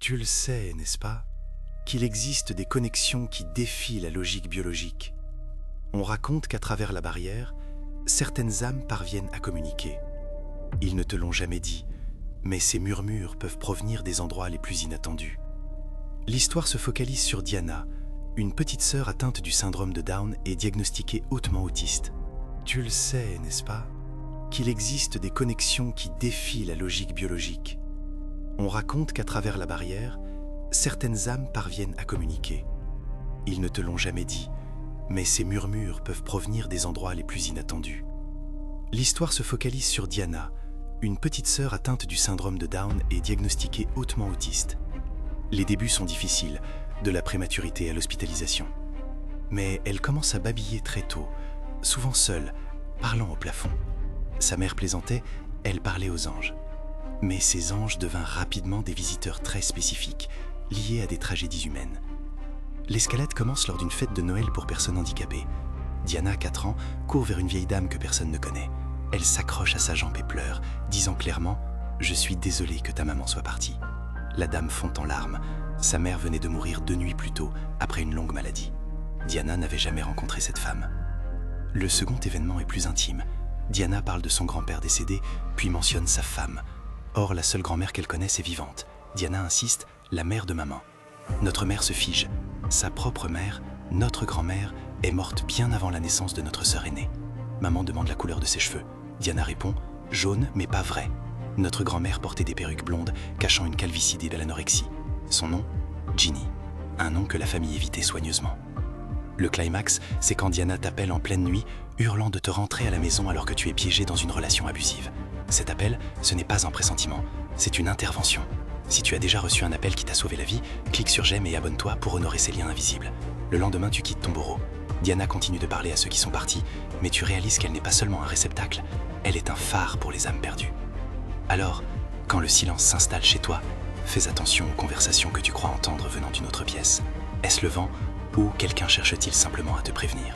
Tu le sais, n'est-ce pas, qu'il existe des connexions qui défient la logique biologique. On raconte qu'à travers la barrière, certaines âmes parviennent à communiquer. Ils ne te l'ont jamais dit, mais ces murmures peuvent provenir des endroits les plus inattendus. L'histoire se focalise sur Diana, une petite sœur atteinte du syndrome de Down et diagnostiquée hautement autiste. Tu le sais, n'est-ce pas, qu'il existe des connexions qui défient la logique biologique. On raconte qu'à travers la barrière, certaines âmes parviennent à communiquer. Ils ne te l'ont jamais dit, mais ces murmures peuvent provenir des endroits les plus inattendus. L'histoire se focalise sur Diana, une petite sœur atteinte du syndrome de Down et diagnostiquée hautement autiste. Les débuts sont difficiles, de la prématurité à l'hospitalisation. Mais elle commence à babiller très tôt, souvent seule, parlant au plafond. Sa mère plaisantait, elle parlait aux anges. Mais ces anges devinrent rapidement des visiteurs très spécifiques, liés à des tragédies humaines. L'escalade commence lors d'une fête de Noël pour personnes handicapées. Diana, 4 ans, court vers une vieille dame que personne ne connaît. Elle s'accroche à sa jambe et pleure, disant clairement « Je suis désolée que ta maman soit partie ». La dame fond en larmes. Sa mère venait de mourir 2 nuits plus tôt, après une longue maladie. Diana n'avait jamais rencontré cette femme. Le second événement est plus intime. Diana parle de son grand-père décédé, puis mentionne sa femme. Or, la seule grand-mère qu'elle connaisse est vivante. Diana insiste, la mère de maman. Notre mère se fige. Sa propre mère, notre grand-mère, est morte bien avant la naissance de notre sœur aînée. Maman demande la couleur de ses cheveux. Diana répond, jaune mais pas vrai. Notre grand-mère portait des perruques blondes, cachant une calvitie et de l'anorexie. Son nom, Ginny, un nom que la famille évitait soigneusement. Le climax, c'est quand Diana t'appelle en pleine nuit, hurlant de te rentrer à la maison alors que tu es piégé dans une relation abusive. Cet appel, ce n'est pas un pressentiment, c'est une intervention. Si tu as déjà reçu un appel qui t'a sauvé la vie, clique sur j'aime et abonne-toi pour honorer ces liens invisibles. Le lendemain, tu quittes ton bourreau. Diana continue de parler à ceux qui sont partis, mais tu réalises qu'elle n'est pas seulement un réceptacle, elle est un phare pour les âmes perdues. Alors, quand le silence s'installe chez toi, fais attention aux conversations que tu crois entendre venant d'une autre pièce. Est-ce le vent ou quelqu'un cherche-t-il simplement à te prévenir ?